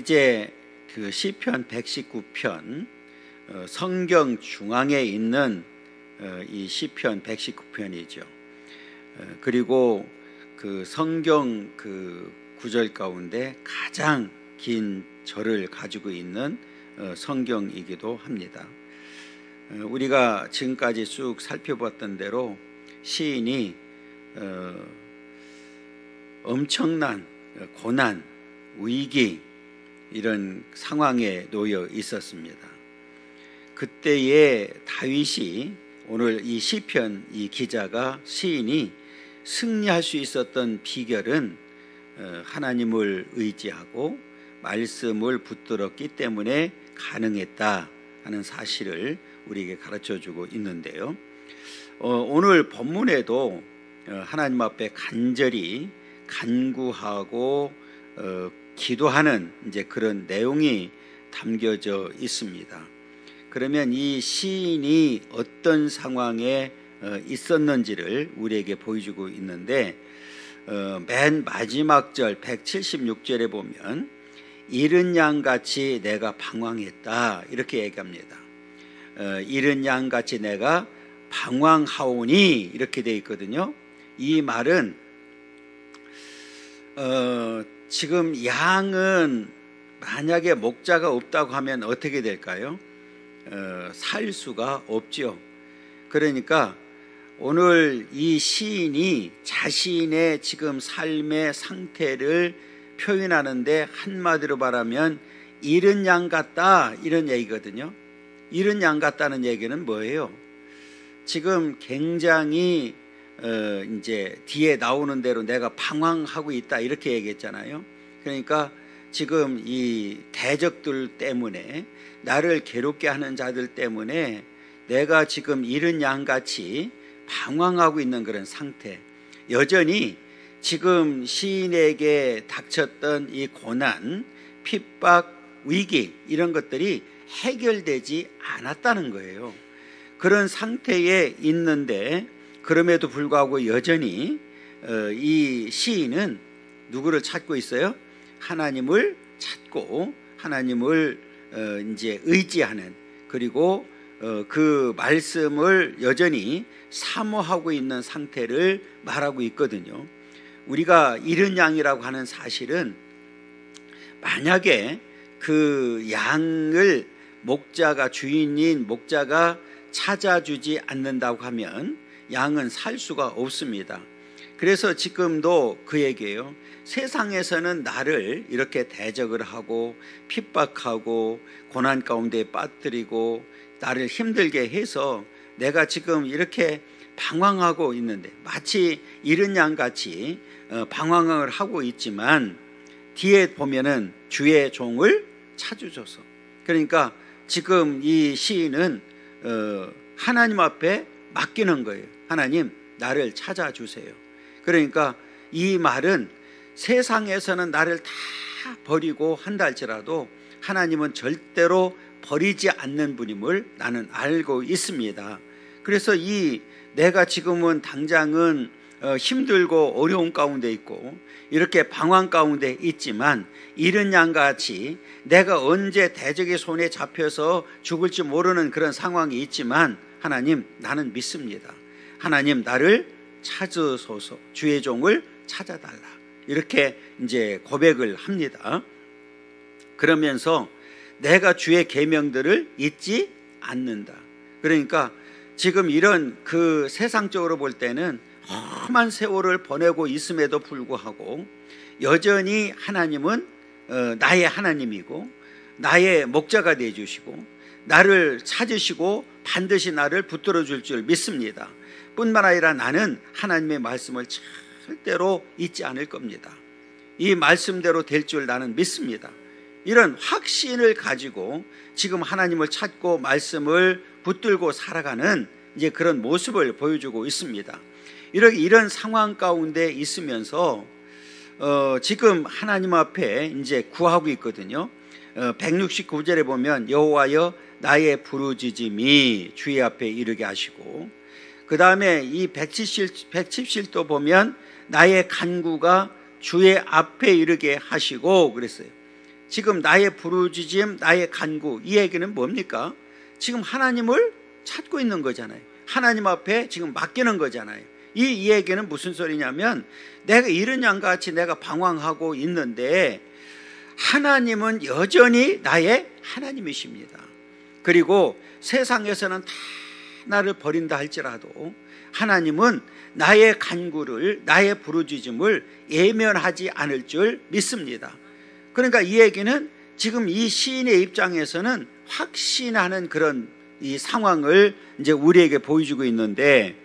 이제 그 시편 119편 성경 중앙에 있는 이 시편 119편이죠. 그리고 그 성경 그 구절 가운데 가장 긴 절을 가지고 있는 성경이기도 합니다. 우리가 지금까지 쭉 살펴봤던 대로 시인이 엄청난 고난, 위기 이런 상황에 놓여 있었습니다. 그때의 다윗이 오늘 이 시편 이 기자가 시인이 승리할 수 있었던 비결은 하나님을 의지하고 말씀을 붙들었기 때문에 가능했다 하는 사실을 우리에게 가르쳐주고 있는데요. 오늘 본문에도 하나님 앞에 간절히 간구하고 기도하는 이제 그런 내용이 담겨져 있습니다. 그러면 이 시인이 어떤 상황에 있었는지를 우리에게 보여주고 있는데 맨 마지막 절 176절에 보면 이른 양같이 내가 방황했다 이렇게 얘기합니다. 이른 양같이 내가 방황하오니 이렇게 되어 있거든요. 이 말은 지금 양은 만약에 목자가 없다고 하면 어떻게 될까요? 살 수가 없죠. 그러니까 오늘 이 시인이 자신의 지금 삶의 상태를 표현하는데 한마디로 말하면 이른 양 같다 이런 얘기거든요. 이른 양 같다는 얘기는 뭐예요? 지금 굉장히 이제 뒤에 나오는 대로 내가 방황하고 있다 이렇게 얘기했잖아요. 그러니까 지금 이 대적들 때문에 나를 괴롭게 하는 자들 때문에 내가 지금 이른 양같이 방황하고 있는 그런 상태. 여전히 지금 시인에게 닥쳤던 이 고난, 핍박, 위기 이런 것들이 해결되지 않았다는 거예요. 그런 상태에 있는데 그럼에도 불구하고 여전히 이 시인은 누구를 찾고 있어요? 하나님을 찾고 하나님을 이제 의지하는, 그리고 그 말씀을 여전히 사모하고 있는 상태를 말하고 있거든요. 우리가 이른 양이라고 하는 사실은 만약에 그 양을 목자가, 주인인 목자가 찾아주지 않는다고 하면 양은 살 수가 없습니다. 그래서 지금도 그 얘기예요. 세상에서는 나를 이렇게 대적을 하고 핍박하고 고난 가운데 빠뜨리고 나를 힘들게 해서 내가 지금 이렇게 방황하고 있는데 마치 이른 양같이 방황을 하고 있지만 뒤에 보면은 주의 종을 찾으소서. 그러니까 지금 이 시인은 하나님 앞에 맡기는 거예요. 하나님 나를 찾아주세요. 그러니까 이 말은 세상에서는 나를 다 버리고 한다 할지라도 하나님은 절대로 버리지 않는 분임을 나는 알고 있습니다. 그래서 이 내가 지금은 당장은 힘들고 어려운 가운데 있고 이렇게 방황 가운데 있지만 이른 양같이 내가 언제 대적의 손에 잡혀서 죽을지 모르는 그런 상황이 있지만 하나님 나는 믿습니다. 하나님 나를 찾으소서. 주의 종을 찾아달라. 이렇게 이제 고백을 합니다. 그러면서 내가 주의 계명들을 잊지 않는다. 그러니까 지금 이런 그 세상적으로 볼 때는 험한 세월을 보내고 있음에도 불구하고 여전히 하나님은 나의 하나님이고 나의 목자가 되어주시고 나를 찾으시고 반드시 나를 붙들어 줄 줄 믿습니다. 뿐만 아니라 나는 하나님의 말씀을 절대로 잊지 않을 겁니다. 이 말씀대로 될 줄 나는 믿습니다. 이런 확신을 가지고 지금 하나님을 찾고 말씀을 붙들고 살아가는 이제 그런 모습을 보여주고 있습니다. 이런 상황 가운데 있으면서 지금 하나님 앞에 이제 구하고 있거든요. 169절에 보면 여호와여 나의 부르짖음이 주의 앞에 이르게 하시고, 그 다음에 이 170도 보면 나의 간구가 주의 앞에 이르게 하시고 그랬어요. 지금 나의 부르짖음, 나의 간구, 이 얘기는 뭡니까? 지금 하나님을 찾고 있는 거잖아요. 하나님 앞에 지금 맡기는 거잖아요. 이 얘기는 무슨 소리냐면, 내가 이런 양과 같이 내가 방황하고 있는데 하나님은 여전히 나의 하나님이십니다. 그리고 세상에서는 다 나를 버린다 할지라도 하나님은 나의 간구를, 나의 부르짖음을 예면하지 않을 줄 믿습니다. 그러니까 이 얘기는 지금 이 시인의 입장에서는 확신하는 그런 이 상황을 이제 우리에게 보여주고 있는데,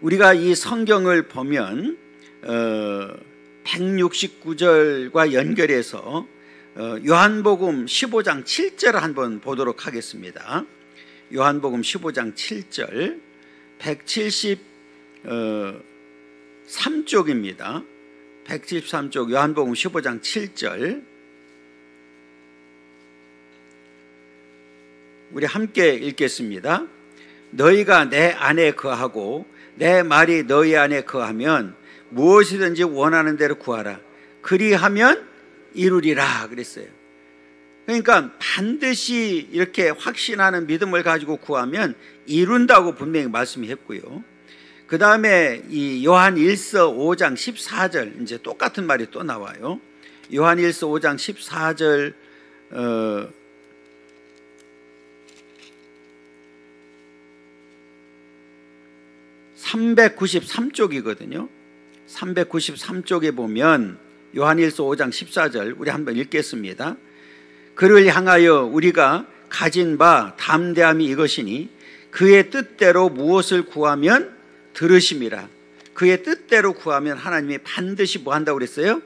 우리가 이 성경을 보면 169절과 연결해서 요한복음 15장 7절을 한번 보도록 하겠습니다. 요한복음 15장 7절 173쪽입니다. 173쪽 요한복음 15장 7절, 우리 함께 읽겠습니다. 너희가 내 안에 거하고 내 말이 너희 안에 거하면 무엇이든지 원하는 대로 구하라. 그리하면 이루리라 그랬어요. 그러니까 반드시 이렇게 확신하는 믿음을 가지고 구하면 이룬다고 분명히 말씀했고요. 그 다음에 이 요한 1서 5장 14절, 이제 똑같은 말이 또 나와요. 요한 1서 5장 14절 393쪽이거든요. 393쪽에 보면 요한일서 5장 14절 우리 한번 읽겠습니다. 그를 향하여 우리가 가진 바 담대함이 이것이니 그의 뜻대로 무엇을 구하면 들으심이라. 그의 뜻대로 구하면 하나님이 반드시 뭐 한다고 그랬어요?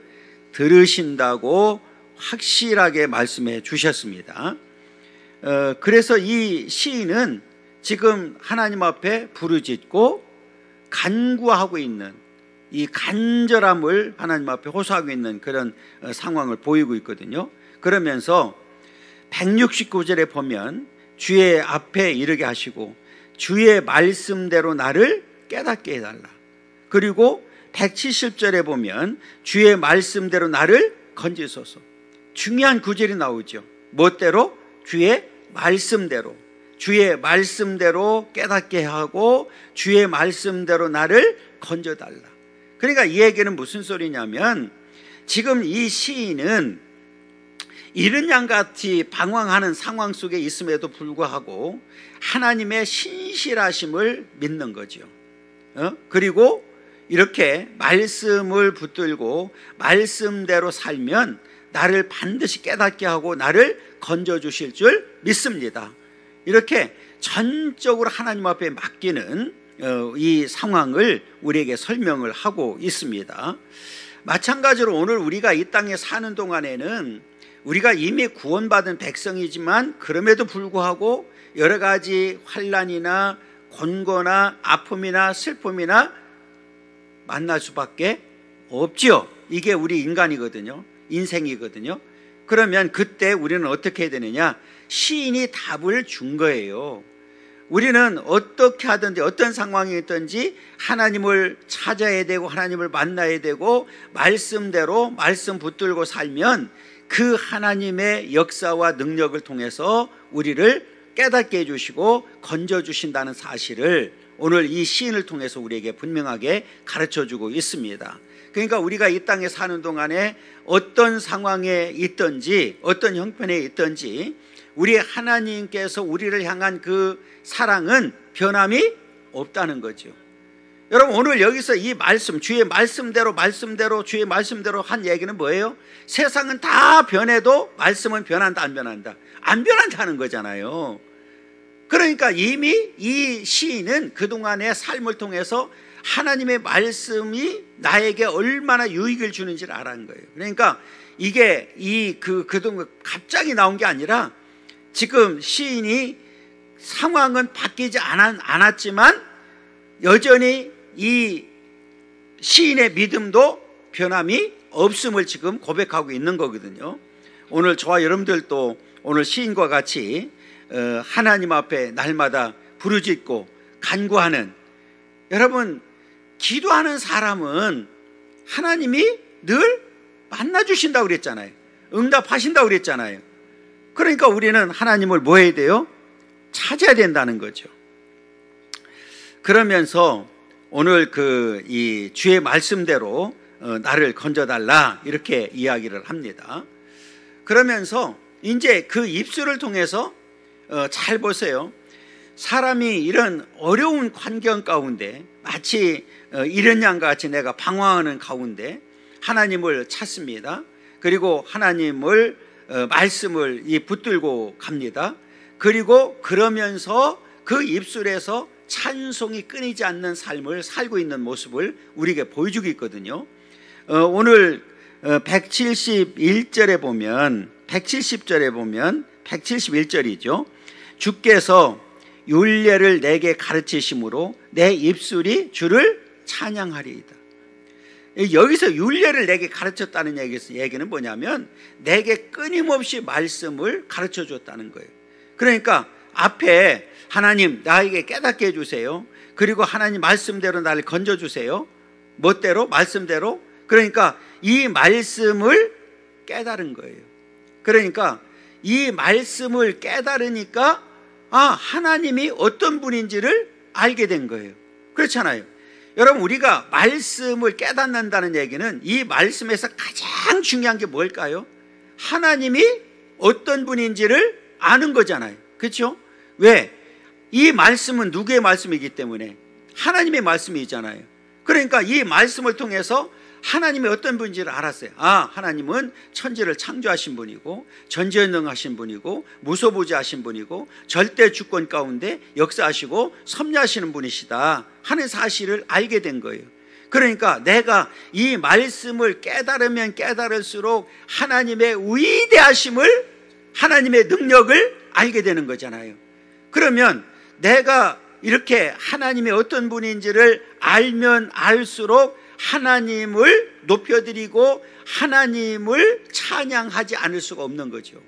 들으신다고 확실하게 말씀해 주셨습니다. 그래서 이 시인은 지금 하나님 앞에 부르짖고 간구하고 있는, 이 간절함을 하나님 앞에 호소하고 있는 그런 상황을 보이고 있거든요. 그러면서 169절에 보면 주의 앞에 이르게 하시고 주의 말씀대로 나를 깨닫게 해달라. 그리고 170절에 보면 주의 말씀대로 나를 건지소서. 중요한 구절이 나오죠. 무엇대로? 주의 말씀대로. 주의 말씀대로 깨닫게 하고 주의 말씀대로 나를 건져달라. 그러니까 이 얘기는 무슨 소리냐면, 지금 이 시인은 이른 양같이 방황하는 상황 속에 있음에도 불구하고 하나님의 신실하심을 믿는 거죠. 그리고 이렇게 말씀을 붙들고 말씀대로 살면 나를 반드시 깨닫게 하고 나를 건져주실 줄 믿습니다. 이렇게 전적으로 하나님 앞에 맡기는 이 상황을 우리에게 설명을 하고 있습니다. 마찬가지로 오늘 우리가 이 땅에 사는 동안에는 우리가 이미 구원받은 백성이지만 그럼에도 불구하고 여러 가지 환난이나 곤고나 아픔이나 슬픔이나 만날 수밖에 없지요. 이게 우리 인간이거든요. 인생이거든요. 그러면 그때 우리는 어떻게 해야 되느냐? 시인이 답을 준 거예요. 우리는 어떻게 하든지 어떤 상황이 있든지 하나님을 찾아야 되고 하나님을 만나야 되고 말씀대로 말씀 붙들고 살면 그 하나님의 역사와 능력을 통해서 우리를 깨닫게 해주시고 건져주신다는 사실을 오늘 이 시인을 통해서 우리에게 분명하게 가르쳐주고 있습니다. 그러니까 우리가 이 땅에 사는 동안에 어떤 상황에 있든지 어떤 형편에 있든지 우리 하나님께서 우리를 향한 그 사랑은 변함이 없다는 거죠. 여러분, 오늘 여기서 이 말씀, 주의 말씀대로 주의 말씀대로 한 얘기는 뭐예요? 세상은 다 변해도 말씀은 변한다 안 변한다? 안 변한다는 거잖아요. 그러니까 이미 이 시인은 그동안의 삶을 통해서 하나님의 말씀이 나에게 얼마나 유익을 주는지를 알아는 거예요. 그러니까 이게 그동안 갑자기 나온 게 아니라 지금 시인이 상황은 바뀌지 않았지만 여전히 이 시인의 믿음도 변함이 없음을 지금 고백하고 있는 거거든요. 오늘 저와 여러분들도 오늘 시인과 같이 하나님 앞에 날마다 부르짖고 간구하는, 여러분, 기도하는 사람은 하나님이 늘 만나주신다고 그랬잖아요. 응답하신다고 그랬잖아요. 그러니까 우리는 하나님을 뭐 해야 돼요? 찾아야 된다는 거죠. 그러면서 오늘 이 주의 말씀대로 나를 건져달라 이렇게 이야기를 합니다. 그러면서 이제 그 입술을 통해서 잘 보세요. 사람이 이런 어려운 환경 가운데 마치 이런 양과 같이 내가 방황하는 가운데 하나님을 찾습니다. 그리고 하나님을 말씀을 붙들고 갑니다. 그리고 그러면서 그 입술에서 찬송이 끊이지 않는 삶을 살고 있는 모습을 우리에게 보여주고 있거든요. 오늘 171절에 보면 171절이죠. 주께서 율례를 내게 가르치심으로 내 입술이 주를 찬양하리이다. 여기서 율례를 내게 가르쳤다는 얘기는 뭐냐면 내게 끊임없이 말씀을 가르쳐 줬다는 거예요. 그러니까 앞에 하나님 나에게 깨닫게 해주세요. 그리고 하나님 말씀대로 나를 건져주세요. 멋대로 말씀대로. 그러니까 이 말씀을 깨달은 거예요. 그러니까 이 말씀을 깨달으니까 하나님이 어떤 분인지를 알게 된 거예요. 그렇잖아요. 여러분, 우리가 말씀을 깨닫는다는 얘기는 이 말씀에서 가장 중요한 게 뭘까요? 하나님이 어떤 분인지를 아는 거잖아요. 그렇죠? 왜? 이 말씀은 누구의 말씀이기 때문에 하나님의 말씀이잖아요. 그러니까 이 말씀을 통해서 하나님이 어떤 분인지를 알았어요. 하나님은 천지를 창조하신 분이고 전지전능하신 분이고 무소부지하신 분이고 절대 주권 가운데 역사하시고 섭리하시는 분이시다 하는 사실을 알게 된 거예요. 그러니까 내가 이 말씀을 깨달으면 깨달을수록 하나님의 위대하심을, 하나님의 능력을 알게 되는 거잖아요. 그러면 내가 이렇게 하나님이 어떤 분인지를 알면 알수록 하나님을 높여드리고 하나님을 찬양하지 않을 수가 없는 거죠.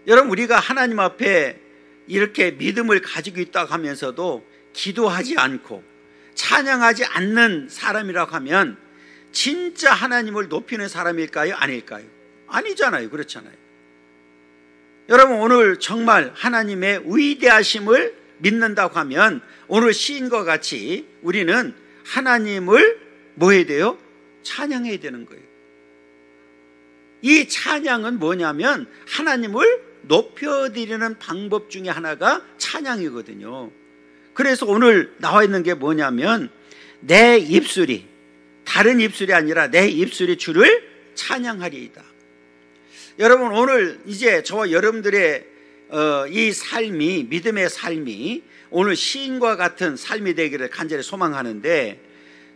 여러분, 우리가 하나님 앞에 이렇게 믿음을 가지고 있다고 하면서도 기도하지 않고 찬양하지 않는 사람이라고 하면 진짜 하나님을 높이는 사람일까요? 아닐까요? 아니잖아요. 그렇잖아요. 여러분, 오늘 정말 하나님의 위대하심을 믿는다고 하면 오늘 시인과 같이 우리는 하나님을 뭐 해야 돼요? 찬양해야 되는 거예요. 이 찬양은 뭐냐면 하나님을 높여드리는 방법 중에 하나가 찬양이거든요. 그래서 오늘 나와 있는 게 뭐냐면 내 입술이, 다른 입술이 아니라 내 입술이 주를 찬양하리이다. 여러분, 오늘 이제 저와 여러분들의 이 삶이, 믿음의 삶이 오늘 시인과 같은 삶이 되기를 간절히 소망하는데,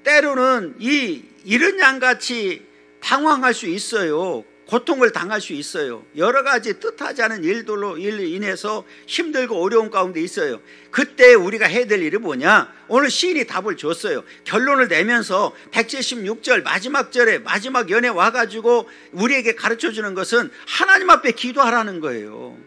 때로는 이런 양같이 방황할 수 있어요. 고통을 당할 수 있어요. 여러 가지 뜻하지 않은 일들로 인해서 힘들고 어려운 가운데 있어요. 그때 우리가 해야 될 일이 뭐냐? 오늘 시인이 답을 줬어요. 결론을 내면서 176절 마지막 절에 마지막 연에 와가지고 우리에게 가르쳐주는 것은 하나님 앞에 기도하라는 거예요.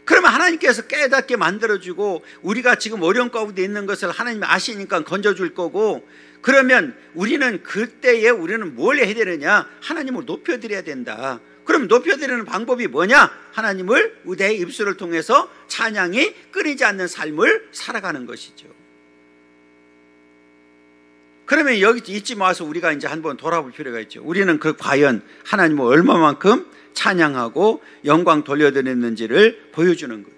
그러면 하나님께서 깨닫게 만들어주고 우리가 지금 어려운 가운데 있는 것을 하나님이 아시니까 건져줄 거고, 그러면 우리는 그때에 우리는 뭘 해야 되느냐? 하나님을 높여드려야 된다. 그럼 높여드리는 방법이 뭐냐? 하나님을 내 입술을 통해서 찬양이 끊이지 않는 삶을 살아가는 것이죠. 그러면 여기 이쯤 와서 우리가 이제 한번 돌아볼 필요가 있죠. 우리는 과연 하나님을 얼마만큼 찬양하고 영광 돌려드렸는지를 보여주는 거예요.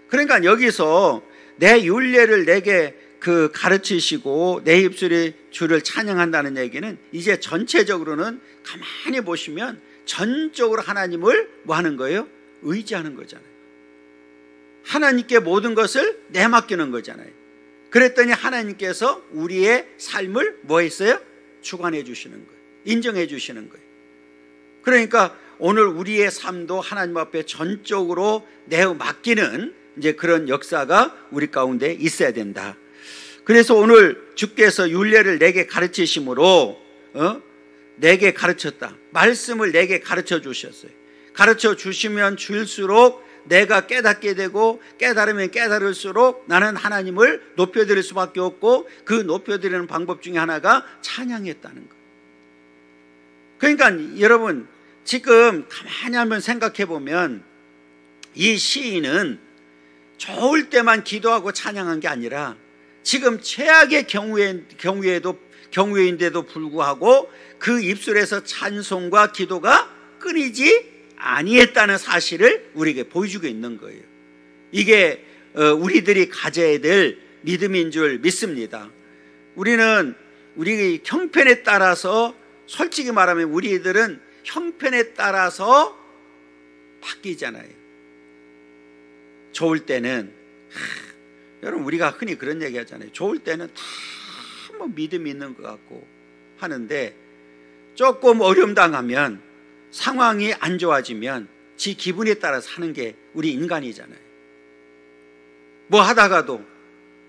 그러니까 여기서 내 율례를 내게 가르치시고 내 입술이 주를 찬양한다는 얘기는 이제 전체적으로는 가만히 보시면 전적으로 하나님을 뭐 하는 거예요? 의지하는 거잖아요. 하나님께 모든 것을 내맡기는 거잖아요. 그랬더니 하나님께서 우리의 삶을 뭐 했어요? 주관해 주시는 거예요. 인정해 주시는 거예요. 그러니까 오늘 우리의 삶도 하나님 앞에 전적으로 맡기는 이제 그런 역사가 우리 가운데 있어야 된다. 그래서 오늘 주께서 율례를 내게 가르치심으로 내게 가르쳤다. 말씀을 내게 가르쳐 주셨어요. 가르쳐 주시면 줄수록 내가 깨닫게 되고 깨달으면 깨달을수록 나는 하나님을 높여드릴 수밖에 없고 그 높여드리는 방법 중에 하나가 찬양했다는 것. 그러니까 여러분 지금 가만히 한번 생각해 보면 이 시인은 좋을 때만 기도하고 찬양한 게 아니라 지금 최악의 경우에인데도 불구하고 그 입술에서 찬송과 기도가 끊이지 아니했다는 사실을 우리에게 보여주고 있는 거예요. 이게 우리들이 가져야 될 믿음인 줄 믿습니다. 우리는 우리 형편에 따라서, 솔직히 말하면 우리들은 형편에 따라서 바뀌잖아요. 좋을 때는 여러분 우리가 흔히 그런 얘기 하잖아요. 좋을 때는 다 뭐 믿음이 있는 것 같고 하는데 조금 어려움 당하면, 상황이 안 좋아지면 지 기분에 따라서 하는 게 우리 인간이잖아요. 뭐 하다가도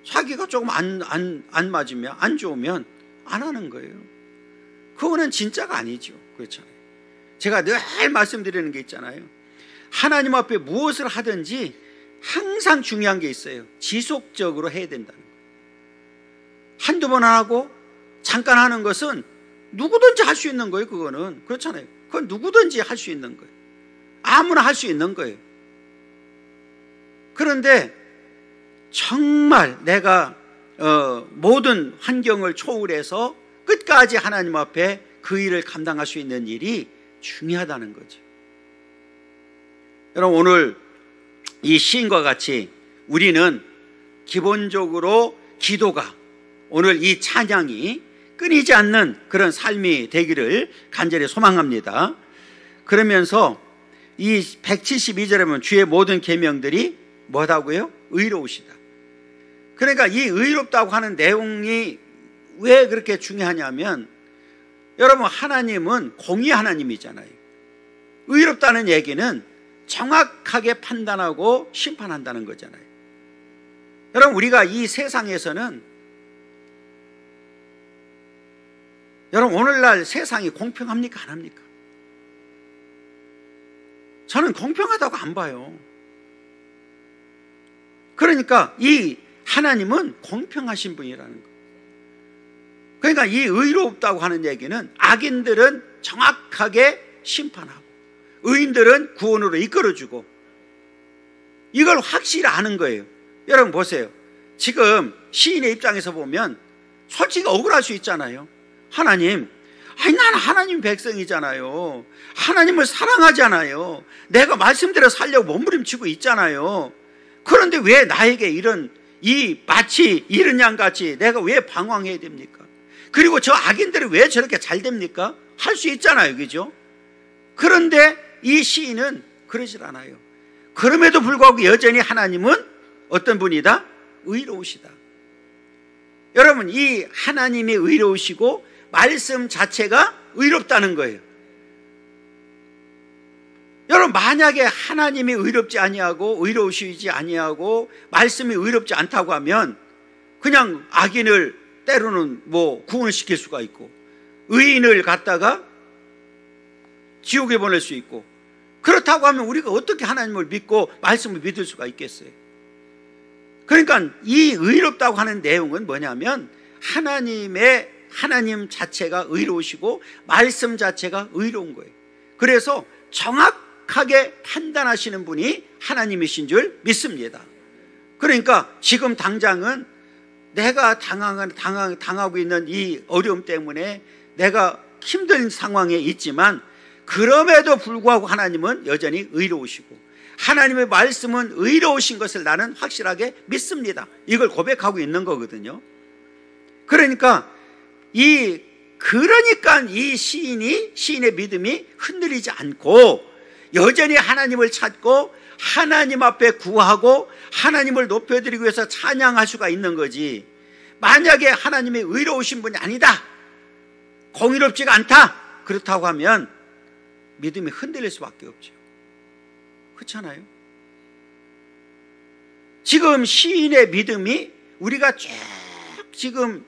자기가 조금 안 맞으면, 안 좋으면 안 하는 거예요. 그거는 진짜가 아니죠. 그렇잖아요. 제가 늘 말씀드리는 게 있잖아요. 하나님 앞에 무엇을 하든지 항상 중요한 게 있어요. 지속적으로 해야 된다는 거예요. 한두 번 하고 잠깐 하는 것은 누구든지 할 수 있는 거예요. 그거는 그렇잖아요. 그건 누구든지 할 수 있는 거예요. 아무나 할 수 있는 거예요. 그런데 정말 내가 모든 환경을 초월해서 끝까지 하나님 앞에 그 일을 감당할 수 있는 일이 중요하다는 거죠. 여러분 오늘 이 시인과 같이 우리는 기본적으로 기도가, 오늘 이 찬양이 끊이지 않는 그런 삶이 되기를 간절히 소망합니다. 그러면서 이 172절에 보면 주의 모든 계명들이 뭐다고요? 의로우시다. 그러니까 이 의롭다고 하는 내용이 왜 그렇게 중요하냐면, 여러분 하나님은 공의 하나님이잖아요. 의롭다는 얘기는 정확하게 판단하고 심판한다는 거잖아요. 여러분 우리가 이 세상에서는, 여러분 오늘날 세상이 공평합니까? 안 합니까? 저는 공평하다고 안 봐요. 그러니까 이 하나님은 공평하신 분이라는 거예요. 그러니까 이 의롭다고 하는 얘기는 악인들은 정확하게 심판하고 의인들은 구원으로 이끌어주고, 이걸 확실히 아는 거예요. 여러분 보세요. 지금 시인의 입장에서 보면 솔직히 억울할 수 있잖아요. 하나님, 아니 난 하나님 백성이잖아요. 하나님을 사랑하잖아요. 내가 말씀대로 살려고 몸부림치고 있잖아요. 그런데 왜 나에게 이런, 마치 이른 양같이 내가 왜 방황해야 됩니까? 그리고 저 악인들이 왜 저렇게 잘 됩니까? 할 수 있잖아요. 그죠? 그런데 이 시인은 그러질 않아요. 그럼에도 불구하고 여전히 하나님은 어떤 분이다? 의로우시다. 여러분 이 하나님이 의로우시고 말씀 자체가 의롭다는 거예요. 여러분 만약에 하나님이 의롭지 아니하고 의로우시지 아니하고 말씀이 의롭지 않다고 하면 그냥 악인을 때로는 뭐 구원을 시킬 수가 있고 의인을 갖다가 지옥에 보낼 수 있고, 그렇다고 하면 우리가 어떻게 하나님을 믿고 말씀을 믿을 수가 있겠어요? 그러니까 이 의롭다고 하는 내용은 뭐냐면 하나님 자체가 의로우시고 말씀 자체가 의로운 거예요. 그래서 정확하게 판단하시는 분이 하나님이신 줄 믿습니다. 그러니까 지금 당장은 내가 당하고 있는 이 어려움 때문에 내가 힘든 상황에 있지만, 그럼에도 불구하고 하나님은 여전히 의로우시고 하나님의 말씀은 의로우신 것을 나는 확실하게 믿습니다. 이걸 고백하고 있는 거거든요. 그러니까 이 시인의 믿음이 흔들리지 않고 여전히 하나님을 찾고 하나님 앞에 구하고 하나님을 높여드리기 위해서 찬양할 수가 있는 거지, 만약에 하나님이 의로우신 분이 아니다, 공의롭지가 않다, 그렇다고 하면 믿음이 흔들릴 수밖에 없죠. 그렇잖아요. 지금 시인의 믿음이 우리가 쭉 지금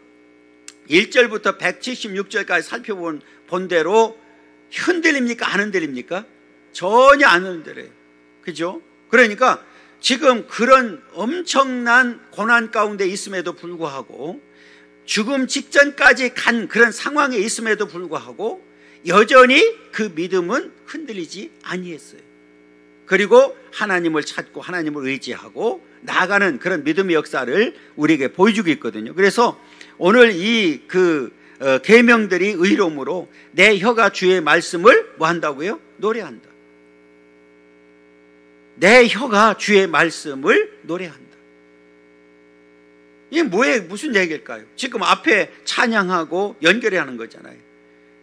1절부터 176절까지 살펴본 대로 흔들립니까? 안 흔들립니까? 전혀 안 흔들려요. 그죠? 그러니까 지금 그런 엄청난 고난 가운데 있음에도 불구하고, 죽음 직전까지 간 그런 상황에 있음에도 불구하고 여전히 그 믿음은 흔들리지 아니했어요. 그리고 하나님을 찾고 하나님을 의지하고 나아가는 그런 믿음의 역사를 우리에게 보여주고 있거든요. 그래서 오늘 이 계명들이 의로움으로 내 혀가 주의 말씀을 뭐 한다고요? 노래한다. 내 혀가 주의 말씀을 노래한다. 이게 무슨 얘기일까요? 지금 앞에 찬양하고 연결해 하는 거잖아요.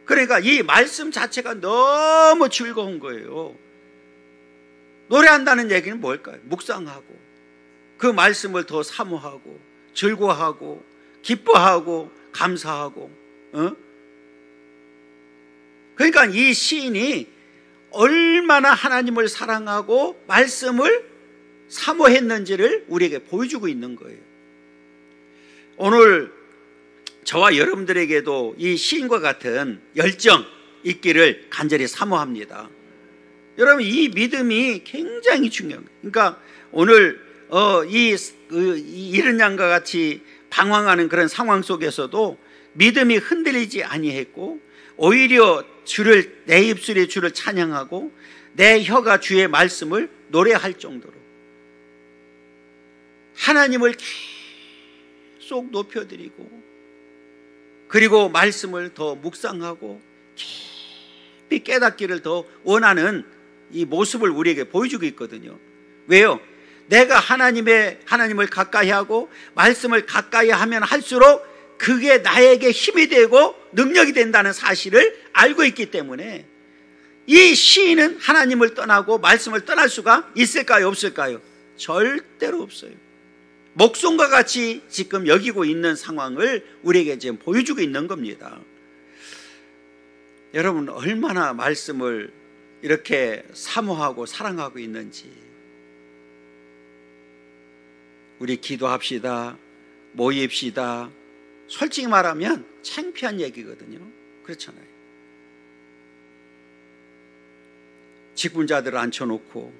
그러니까 이 말씀 자체가 너무 즐거운 거예요. 노래한다는 얘기는 뭘까요? 묵상하고 그 말씀을 더 사모하고 즐거워하고 기뻐하고 감사하고. 그러니까 이 시인이 얼마나 하나님을 사랑하고 말씀을 사모했는지를 우리에게 보여주고 있는 거예요. 오늘 저와 여러분들에게도 이 시인과 같은 열정 있기를 간절히 사모합니다. 여러분, 이 믿음이 굉장히 중요해요. 그러니까 오늘 이른 양과 같이 방황하는 그런 상황 속에서도 믿음이 흔들리지 아니했고 오히려 내 입술이 주를 찬양하고 내 혀가 주의 말씀을 노래할 정도로 하나님을 계속 높여드리고 그리고 말씀을 더 묵상하고 깊이 깨닫기를 더 원하는 이 모습을 우리에게 보여주고 있거든요. 왜요? 내가 하나님을 가까이하고 말씀을 가까이하면 할수록 그게 나에게 힘이 되고 능력이 된다는 사실을 알고 있기 때문에 이 시인은 하나님을 떠나고 말씀을 떠날 수가 있을까요? 없을까요? 절대로 없어요. 목숨과 같이 지금 여기고 있는 상황을 우리에게 지금 보여주고 있는 겁니다. 여러분, 얼마나 말씀을 이렇게 사모하고 사랑하고 있는지 우리 기도합시다. 모입시다. 솔직히 말하면 창피한 얘기거든요. 그렇잖아요. 직분자들을 앉혀놓고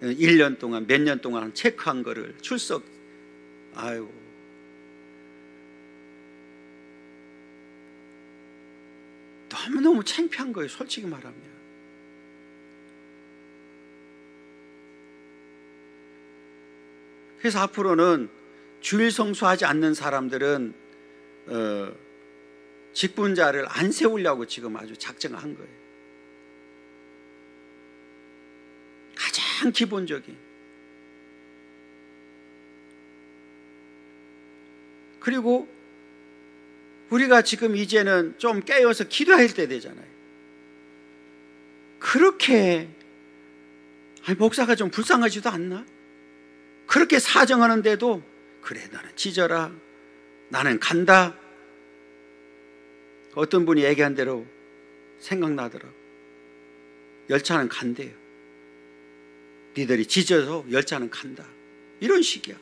1년 동안 몇 년 동안 체크한 거를 아유, 너무너무 창피한 거예요. 솔직히 말하면. 그래서 앞으로는 주일 성수하지 않는 사람들은 직분자를 안 세우려고 지금 아주 작정한 거예요. 가장 기본적인. 그리고 우리가 지금 이제는 좀 깨어서 기도할 때 되잖아요. 그렇게 목사가 좀 불쌍하지도 않나? 그렇게 사정하는데도 그래, 너는 찢어라, 나는 간다. 어떤 분이 얘기한 대로 생각나더라고. 열차는 간대요. 니들이 찢어서 열차는 간다. 이런 식이야.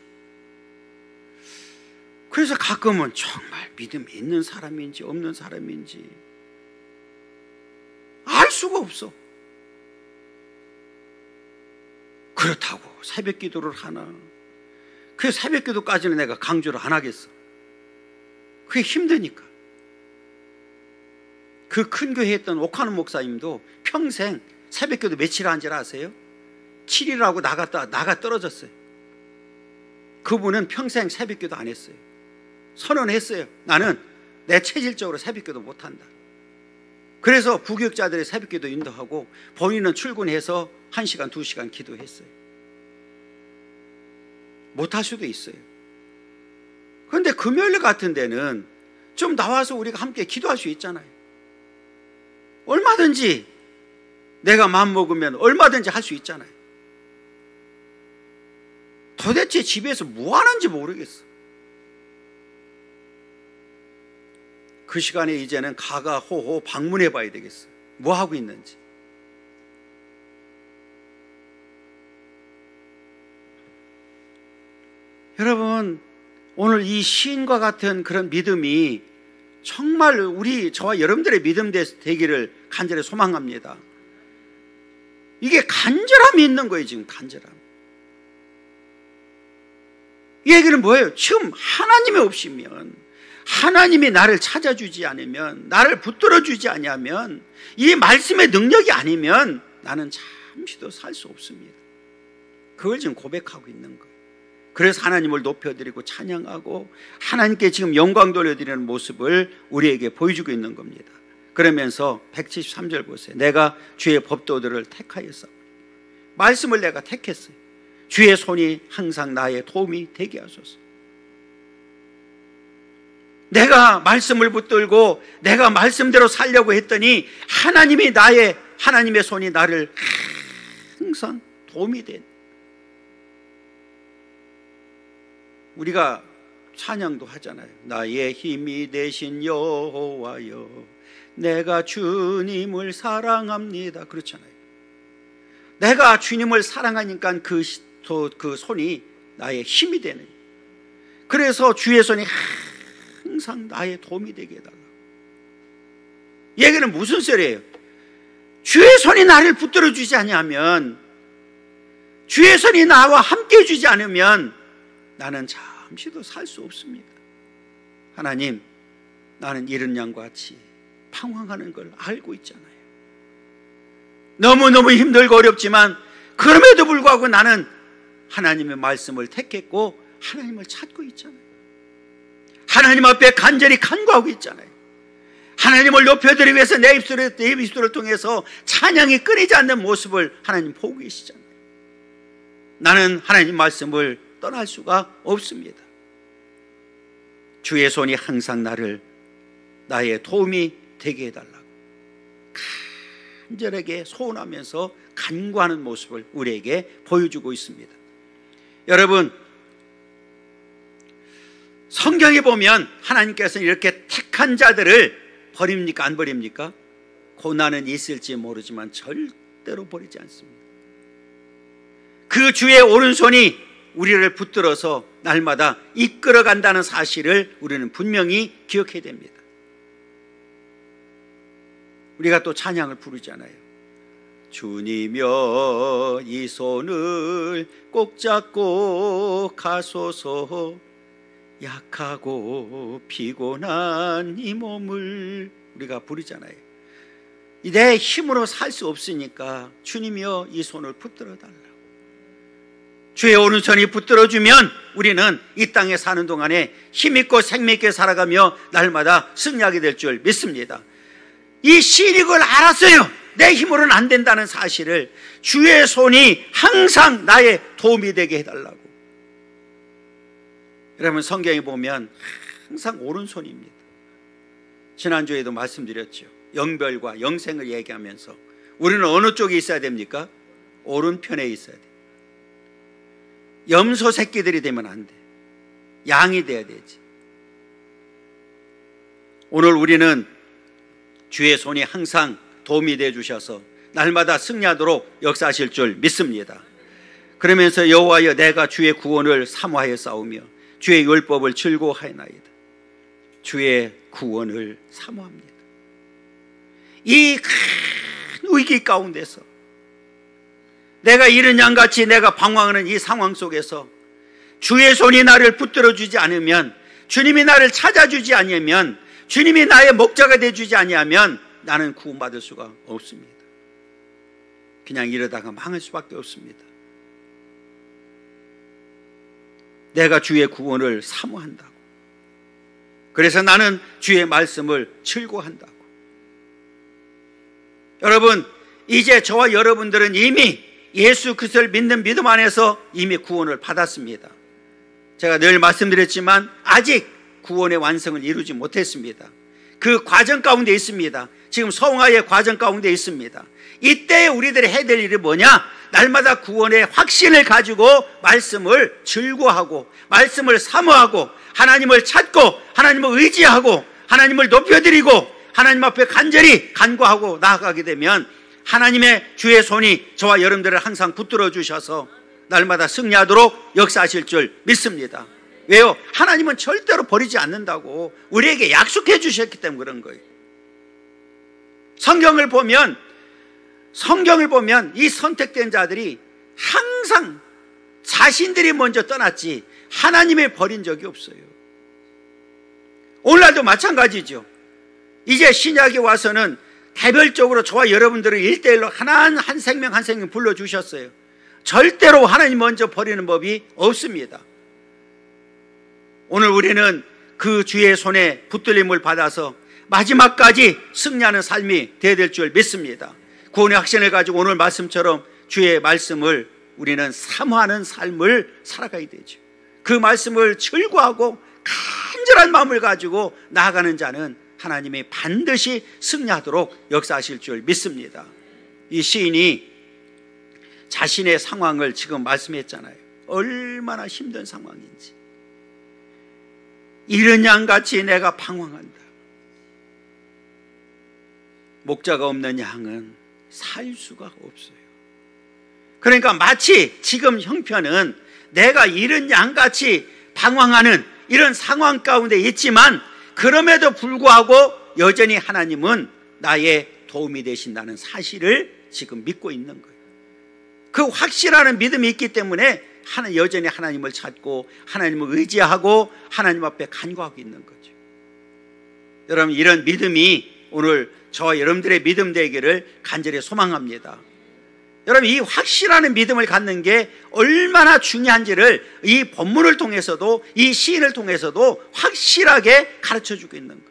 그래서 가끔은 정말 믿음이 있는 사람인지 없는 사람인지 알 수가 없어. 그렇다고 새벽 기도를 하나? 그 새벽 기도까지는 내가 강조를 안 하겠어. 그게 힘드니까. 그 큰 교회에 있던 옥하는 목사님도 평생 새벽 기도 며칠 한 줄 아세요? 7일하고 나가 떨어졌어요. 그분은 평생 새벽 기도 안 했어요. 선언했어요. 나는 내 체질적으로 새벽 기도 못한다. 그래서 부교육자들의 새벽 기도 인도하고 본인은 출근해서 1시간 2시간 기도했어요. 못할 수도 있어요. 그런데 금요일 같은 데는 좀 나와서 우리가 함께 기도할 수 있잖아요. 얼마든지 내가 마음먹으면 얼마든지 할 수 있잖아요. 도대체 집에서 뭐 하는지 모르겠어. 그 시간에 이제는 가가호호 방문해 봐야 되겠어. 뭐 하고 있는지. 여러분, 오늘 이 시인과 같은 그런 믿음이 정말 저와 여러분들의 믿음 되기를 간절히 소망합니다. 이게 간절함이 있는 거예요. 지금 간절함. 이 얘기는 뭐예요? 지금 하나님이 없으면, 하나님이 나를 찾아주지 않으면, 나를 붙들어주지 아니하면, 이 말씀의 능력이 아니면 나는 잠시도 살 수 없습니다. 그걸 지금 고백하고 있는 거예요. 그래서 하나님을 높여드리고 찬양하고 하나님께 지금 영광 돌려드리는 모습을 우리에게 보여주고 있는 겁니다. 그러면서 173절 보세요. 내가 주의 법도들을 택하였어. 말씀을 내가 택했어요. 주의 손이 항상 나의 도움이 되게 하소서. 내가 말씀을 붙들고 내가 말씀대로 살려고 했더니 하나님의 손이 나를 항상 도움이 된. 우리가 찬양도 하잖아요. 나의 힘이 되신 여호와여, 내가 주님을 사랑합니다. 그렇잖아요. 내가 주님을 사랑하니까 그 손이 나의 힘이 되는. 그래서 주의 손이 항상 나의 도움이 되게 해달라고. 얘기는 무슨 소리예요? 주의 손이 나를 붙들어 주지 아니하면, 주의 손이 나와 함께 해주지 않으면 나는 잠시도 살 수 없습니다. 하나님, 나는 이런 양과 같이 방황하는 걸 알고 있잖아요. 너무너무 힘들고 어렵지만 그럼에도 불구하고 나는 하나님의 말씀을 택했고 하나님을 찾고 있잖아요. 하나님 앞에 간절히 간구하고 있잖아요. 하나님을 높여드리기 위해서 내 입술을 통해서 찬양이 끊이지 않는 모습을 하나님 보고 계시잖아요. 나는 하나님 말씀을 떠날 수가 없습니다. 주의 손이 항상 나의 도움이 되게 해달라고 간절하게 소원하면서 간구하는 모습을 우리에게 보여주고 있습니다. 여러분, 성경에 보면 하나님께서는 이렇게 택한 자들을 버립니까? 안 버립니까? 고난은 있을지 모르지만 절대로 버리지 않습니다. 그 주의 오른손이 우리를 붙들어서 날마다 이끌어간다는 사실을 우리는 분명히 기억해야 됩니다. 우리가 또 찬양을 부르잖아요. 주님여 이 손을 꼭 잡고 가소서, 약하고 피곤한 이 몸을, 우리가 부르잖아요. 내 힘으로 살 수 없으니까 주님이여 이 손을 붙들어 달라고. 주의 오른손이 붙들어주면 우리는 이 땅에 사는 동안에 힘있고 생명있게 살아가며 날마다 승리하게 될 줄 믿습니다. 이 시인이 그걸 알았어요. 내 힘으로는 안 된다는 사실을. 주의 손이 항상 나의 도움이 되게 해달라고. 여러분, 성경에 보면 항상 오른손입니다. 지난주에도 말씀드렸죠. 영별과 영생을 얘기하면서 우리는 어느 쪽에 있어야 됩니까? 오른편에 있어야 돼요. 염소 새끼들이 되면 안 돼. 양이 돼야 되지. 오늘 우리는 주의 손이 항상 도움이 되어 주셔서 날마다 승리하도록 역사하실 줄 믿습니다. 그러면서 여호와여, 내가 주의 구원을 사모하여 싸우며 주의 율법을 즐거워하나이다. 주의 구원을 사모합니다. 이 큰 위기 가운데서 내가 이른 양같이 내가 방황하는 이 상황 속에서 주의 손이 나를 붙들어주지 않으면, 주님이 나를 찾아주지 않으면, 주님이 나의 목자가 되어주지 아니하면 나는 구원받을 수가 없습니다. 그냥 이러다가 망할 수밖에 없습니다. 내가 주의 구원을 사모한다고. 그래서 나는 주의 말씀을 즐거워한다고. 여러분, 이제 저와 여러분들은 이미 예수 그리스도를 믿는 믿음 안에서 이미 구원을 받았습니다. 제가 늘 말씀드렸지만 아직 구원의 완성을 이루지 못했습니다. 그 과정 가운데 있습니다. 지금 성화의 과정 가운데 있습니다. 이때 우리들이 해야 될 일이 뭐냐? 날마다 구원의 확신을 가지고 말씀을 즐거워하고 말씀을 사모하고 하나님을 찾고 하나님을 의지하고 하나님을 높여드리고 하나님 앞에 간절히 간구하고 나아가게 되면 하나님의 주의 손이 저와 여러분들을 항상 붙들어 주셔서 날마다 승리하도록 역사하실 줄 믿습니다. 왜요? 하나님은 절대로 버리지 않는다고 우리에게 약속해 주셨기 때문에 그런 거예요. 성경을 보면 이 선택된 자들이 항상 자신들이 먼저 떠났지 하나님을 버린 적이 없어요. 오늘날도 마찬가지죠. 이제 신약에 와서는 개별적으로 저와 여러분들을 1대1로 한 생명 한 생명 불러주셨어요. 절대로 하나님 먼저 버리는 법이 없습니다. 오늘 우리는 그 주의 손에 붙들림을 받아서 마지막까지 승리하는 삶이 되어야 될 줄 믿습니다. 구원의 확신을 가지고 오늘 말씀처럼 주의 말씀을 우리는 사모하는 삶을 살아가야 되죠. 그 말씀을 즐거워하고 간절한 마음을 가지고 나아가는 자는 하나님이 반드시 승리하도록 역사하실 줄 믿습니다. 이 시인이 자신의 상황을 지금 말씀했잖아요. 얼마나 힘든 상황인지. 이른 양같이 내가 방황한다. 목자가 없는 양은 살 수가 없어요. 그러니까 마치 지금 형편은 내가 이른 양같이 방황하는 이런 상황 가운데 있지만 그럼에도 불구하고 여전히 하나님은 나의 도움이 되신다는 사실을 지금 믿고 있는 거예요. 그 확실한 믿음이 있기 때문에 여전히 하나님을 찾고 하나님을 의지하고 하나님 앞에 간구하고 있는 거죠. 여러분, 이런 믿음이 오늘 저와 여러분들의 믿음 되기를 간절히 소망합니다. 여러분, 이 확실한 믿음을 갖는 게 얼마나 중요한지를 이 본문을 통해서도 이 시인을 통해서도 확실하게 가르쳐주고 있는 거예요.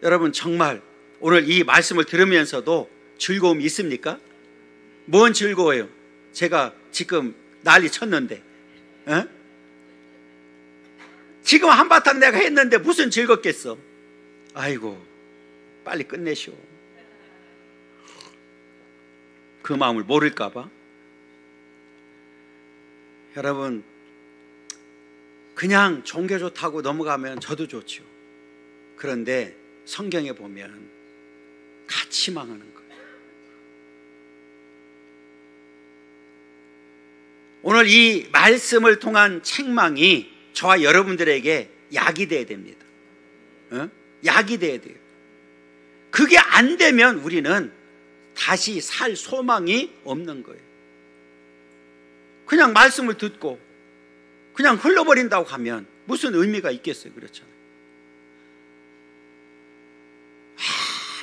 여러분, 정말 오늘 이 말씀을 들으면서도 즐거움이 있습니까? 뭔 즐거워요? 제가 지금 난리 쳤는데 지금 한바탕 내가 했는데 무슨 즐겁겠어? 아이고, 빨리 끝내시오. 그 마음을 모를까 봐. 여러분, 그냥 종교 좋다고 넘어가면 저도 좋죠. 그런데 성경에 보면 같이 망하는 거예요. 오늘 이 말씀을 통한 책망이 저와 여러분들에게 약이 돼야 됩니다. 약이 돼야 돼요. 그게 안 되면 우리는 다시 살 소망이 없는 거예요. 그냥 말씀을 듣고 그냥 흘러버린다고 하면 무슨 의미가 있겠어요? 그렇잖아요.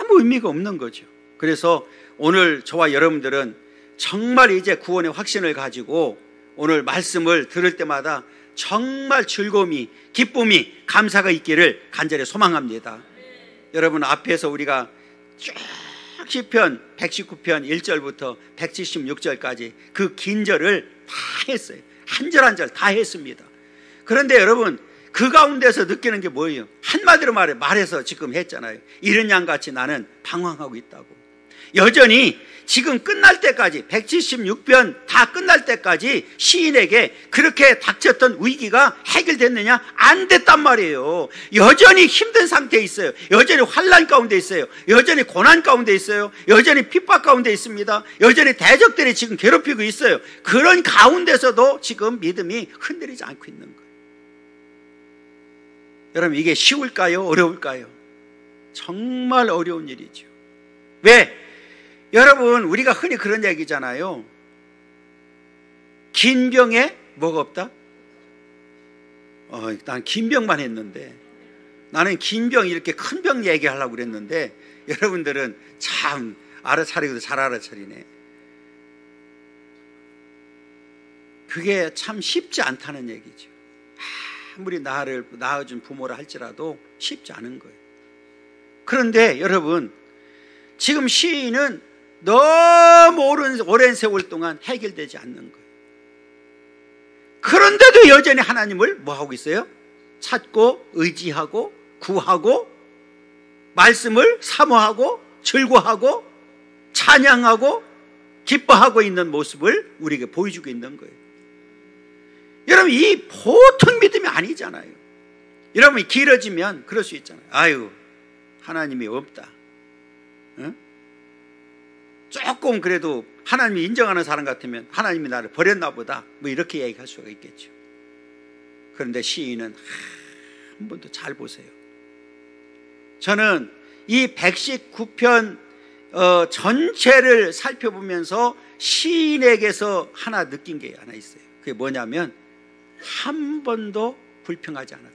아무 의미가 없는 거죠. 그래서 오늘 저와 여러분들은 정말 이제 구원의 확신을 가지고 오늘 말씀을 들을 때마다 정말 즐거움이, 기쁨이, 감사가 있기를 간절히 소망합니다. 여러분, 앞에서 우리가 쭉 시편 119편 1절부터 176절까지 그 긴 절을 다 했어요. 한 절 한 절 다 했습니다. 그런데 여러분, 그 가운데서 느끼는 게 뭐예요? 한마디로 말해서 지금 했잖아요. 이른 양같이 나는 방황하고 있다고. 여전히 지금 끝날 때까지 176편 다 끝날 때까지 시인에게 그렇게 닥쳤던 위기가 해결됐느냐? 안 됐단 말이에요. 여전히 힘든 상태에 있어요. 여전히 환난 가운데 있어요. 여전히 고난 가운데 있어요. 여전히 핍박 가운데 있습니다. 여전히 대적들이 지금 괴롭히고 있어요. 그런 가운데서도 지금 믿음이 흔들리지 않고 있는 거예요. 여러분, 이게 쉬울까요? 어려울까요? 정말 어려운 일이죠. 왜? 여러분, 우리가 흔히 그런 얘기잖아요. 긴 병에 뭐가 없다? 난 긴 병만 했는데, 나는 긴 병, 이렇게 큰 병 얘기하려고 그랬는데 여러분들은 참 알아차리고도 잘 알아차리네. 그게 참 쉽지 않다는 얘기죠. 아무리 나를 낳아준 부모라 할지라도 쉽지 않은 거예요. 그런데 여러분, 지금 시인은 너무 오랜 세월 동안 해결되지 않는 거예요. 그런데도 여전히 하나님을 뭐하고 있어요? 찾고 의지하고 구하고 말씀을 사모하고 즐거워하고 찬양하고 기뻐하고 있는 모습을 우리에게 보여주고 있는 거예요. 여러분, 이 보통 믿음이 아니잖아요. 여러분, 길어지면 그럴 수 있잖아요. 아유, 하나님이 없다. 조금 그래도 하나님이 인정하는 사람 같으면 하나님이 나를 버렸나 보다, 뭐 이렇게 얘기할 수가 있겠죠. 그런데 시인은 한 번 더 잘 보세요. 저는 이 119편 전체를 살펴보면서 시인에게서 하나 느낀 게 하나 있어요. 그게 뭐냐면 한 번도 불평하지 않았다.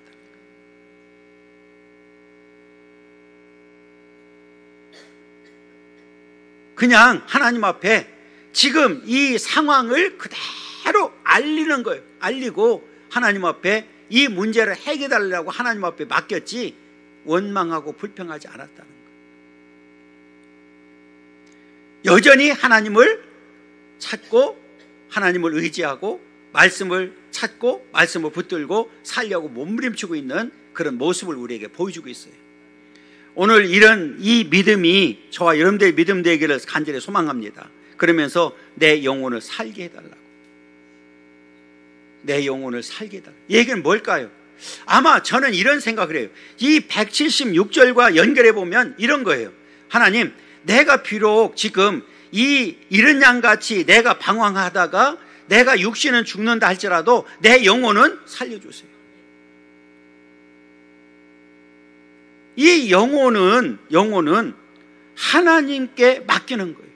그냥 하나님 앞에 지금 이 상황을 그대로 알리는 거예요. 알리고 하나님 앞에 이 문제를 해결해달라고 하나님 앞에 맡겼지 원망하고 불평하지 않았다는 거예요. 여전히 하나님을 찾고 하나님을 의지하고 말씀을 찾고 말씀을 붙들고 살려고 몸부림치고 있는 그런 모습을 우리에게 보여주고 있어요. 오늘 이 믿음이 저와 여러분들의 믿음 되기를 간절히 소망합니다. 그러면서 내 영혼을 살게 해달라고. 내 영혼을 살게 해달라고. 이 얘기는 뭘까요? 아마 저는 이런 생각을 해요. 이 176절과 연결해 보면 이런 거예요. 하나님, 내가 비록 지금 이 이른 양같이 내가 방황하다가 내가 육신은 죽는다 할지라도 내 영혼은 살려주세요. 이 영혼은 하나님께 맡기는 거예요.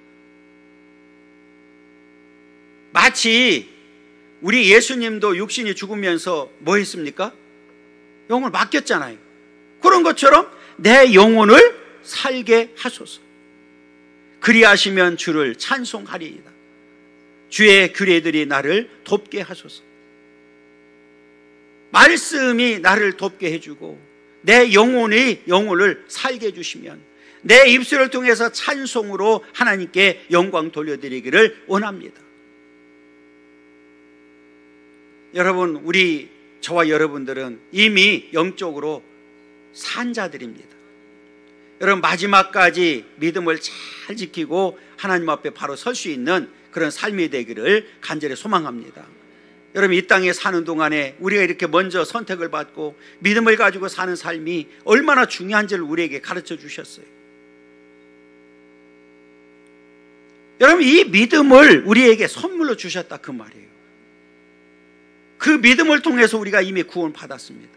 마치 우리 예수님도 육신이 죽으면서 뭐 했습니까? 영혼을 맡겼잖아요. 그런 것처럼 내 영혼을 살게 하소서. 그리하시면 주를 찬송하리이다. 주의 규례들이 나를 돕게 하소서. 말씀이 나를 돕게 해주고 내 영혼을 살게 해주시면 내 입술을 통해서 찬송으로 하나님께 영광 돌려드리기를 원합니다. 여러분, 저와 여러분들은 이미 영적으로 산 자들입니다. 여러분, 마지막까지 믿음을 잘 지키고 하나님 앞에 바로 설 수 있는 그런 삶이 되기를 간절히 소망합니다. 여러분, 이 땅에 사는 동안에 우리가 이렇게 먼저 선택을 받고 믿음을 가지고 사는 삶이 얼마나 중요한지를 우리에게 가르쳐 주셨어요. 여러분, 이 믿음을 우리에게 선물로 주셨다 그 말이에요. 그 믿음을 통해서 우리가 이미 구원받았습니다.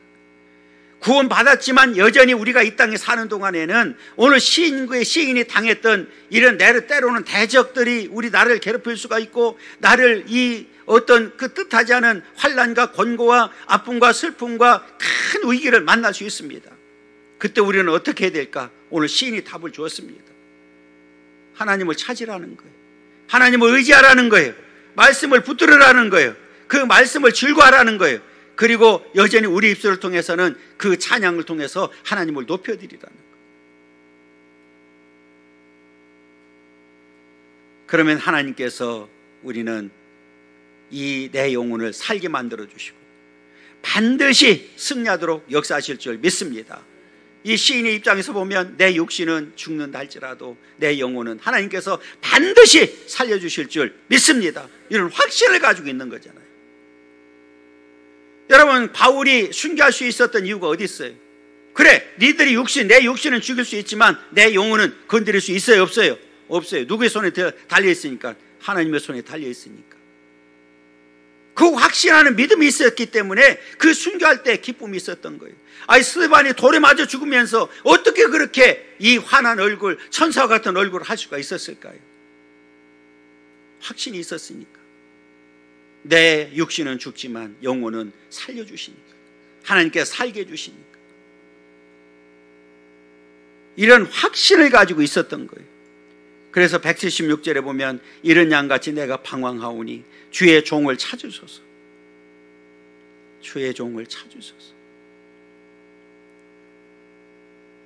구원받았지만 여전히 우리가 이 땅에 사는 동안에는 오늘 시인이 당했던 이런 때로는 대적들이 나를 괴롭힐 수가 있고 나를 이 어떤 그 뜻하지 않은 환난과 권고와 아픔과 슬픔과 큰 위기를 만날 수 있습니다. 그때 우리는 어떻게 해야 될까? 오늘 시인이 답을 주었습니다. 하나님을 찾으라는 거예요. 하나님을 의지하라는 거예요. 말씀을 붙들으라는 거예요. 그 말씀을 즐거워하라는 거예요. 그리고 여전히 우리 입술을 통해서는 그 찬양을 통해서 하나님을 높여드리라는 거예요. 그러면 하나님께서 우리는 이 내 영혼을 살게 만들어 주시고 반드시 승리하도록 역사하실 줄 믿습니다. 이 시인의 입장에서 보면 내 육신은 죽는다 할지라도 내 영혼은 하나님께서 반드시 살려주실 줄 믿습니다. 이런 확신을 가지고 있는 거잖아요. 여러분, 바울이 순교할 수 있었던 이유가 어디 있어요? 그래, 내 육신은 죽일 수 있지만 내 영혼은 건드릴 수 있어요, 없어요? 없어요. 누구의 손에 달려있으니까? 하나님의 손에 달려있으니까. 그 확신하는 믿음이 있었기 때문에 그 순교할 때 기쁨이 있었던 거예요. 스데반이 돌에 맞아 죽으면서 어떻게 그렇게 이 환한 얼굴, 천사와 같은 얼굴을 할 수가 있었을까요? 확신이 있었으니까. 내 육신은 죽지만 영혼은 살려주시니까, 하나님께서 살게 해주시니까, 이런 확신을 가지고 있었던 거예요. 그래서 176절에 보면 이런 양같이 내가 방황하오니 주의 종을 찾으소서. 주의 종을 찾으소서.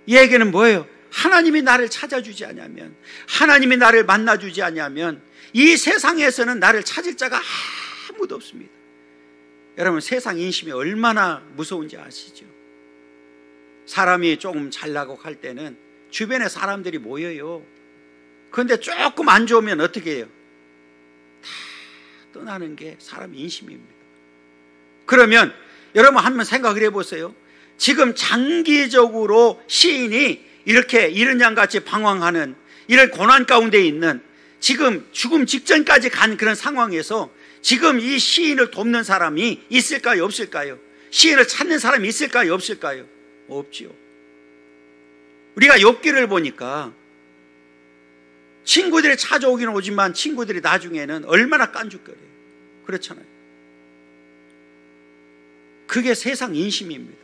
이 얘기는 뭐예요? 하나님이 나를 찾아주지 않으면, 하나님이 나를 만나주지 않으면 이 세상에서는 나를 찾을 자가 아무도 없습니다. 여러분, 세상 인심이 얼마나 무서운지 아시죠? 사람이 조금 잘나고 할 때는 주변에 사람들이 모여요. 그런데 조금 안 좋으면 어떻게 해요? 다 떠나는 게 사람 인심입니다. 그러면 여러분 한번 생각을 해보세요. 지금 장기적으로 시인이 이렇게 이런 양같이 방황하는 이런 고난 가운데 있는, 지금 죽음 직전까지 간 그런 상황에서 지금 이 시인을 돕는 사람이 있을까요, 없을까요? 시인을 찾는 사람이 있을까요, 없을까요? 없지요. 우리가 욥기를 보니까 친구들이 찾아오기는 오지만 친구들이 나중에는 얼마나 깐죽거려요. 그렇잖아요. 그게 세상 인심입니다.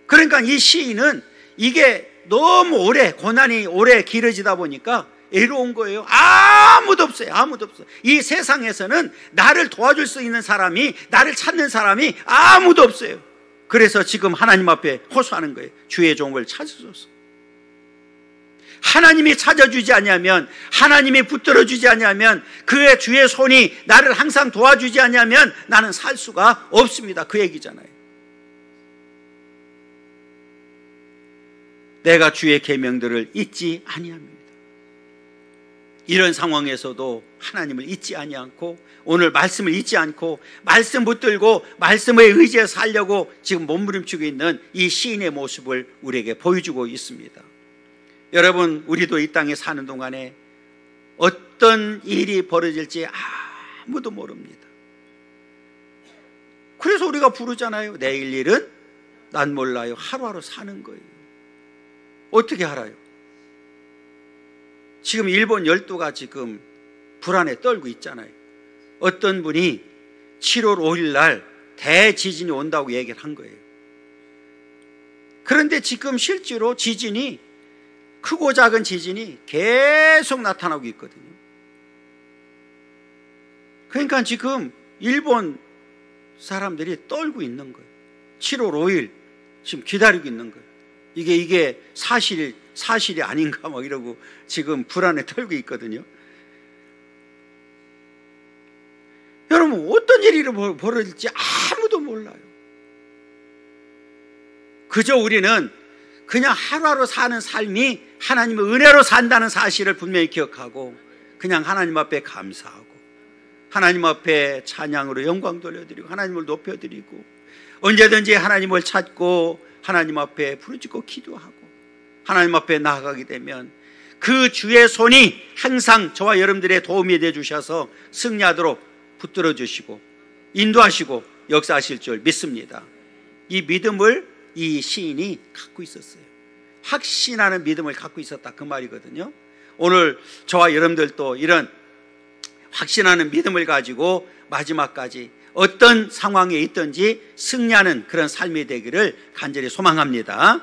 그러니까 이 시인은 이게 너무 오래, 고난이 오래 길어지다 보니까 애로운 거예요. 아무도 없어요. 아무도 없어요. 이 세상에서는 나를 도와줄 수 있는 사람이, 나를 찾는 사람이 아무도 없어요. 그래서 지금 하나님 앞에 호소하는 거예요. 주의 종을 찾으소서. 하나님이 찾아주지 않으면, 하나님이 붙들어주지 않으면, 그의 주의 손이 나를 항상 도와주지 않으면 나는 살 수가 없습니다. 그 얘기잖아요. 내가 주의 계명들을 잊지 아니합니다. 이런 상황에서도 하나님을 잊지 아니않고, 오늘 말씀을 잊지 않고 말씀 붙들고 말씀에 의지해서 살려고 지금 몸부림치고 있는 이 시인의 모습을 우리에게 보여주고 있습니다. 여러분, 우리도 이 땅에 사는 동안에 어떤 일이 벌어질지 아무도 모릅니다. 그래서 우리가 부르잖아요. 내일 일은 난 몰라요. 하루하루 사는 거예요. 어떻게 알아요? 지금 일본 열도가 지금 불안에 떨고 있잖아요. 어떤 분이 7월 5일 날 대지진이 온다고 얘기를 한 거예요. 그런데 지금 실제로 지진이, 크고 작은 지진이 계속 나타나고 있거든요. 그러니까 지금 일본 사람들이 떨고 있는 거예요. 7월 5일 지금 기다리고 있는 거예요. 이게 사실이 아닌가 막 이러고 지금 불안에 떨고 있거든요. 여러분, 어떤 일이 벌어질지 아무도 몰라요. 그저 우리는 그냥 하루하루 사는 삶이 하나님의 은혜로 산다는 사실을 분명히 기억하고, 그냥 하나님 앞에 감사하고, 하나님 앞에 찬양으로 영광 돌려드리고, 하나님을 높여드리고, 언제든지 하나님을 찾고 하나님 앞에 부르짖고 기도하고 하나님 앞에 나아가게 되면 그 주의 손이 항상 저와 여러분들의 도움이 되어 주셔서 승리하도록 붙들어 주시고 인도하시고 역사하실 줄 믿습니다. 이 믿음을 이 시인이 갖고 있었어요. 확신하는 믿음을 갖고 있었다, 그 말이거든요. 오늘 저와 여러분들도 이런 확신하는 믿음을 가지고 마지막까지 어떤 상황에 있든지 승리하는 그런 삶이 되기를 간절히 소망합니다.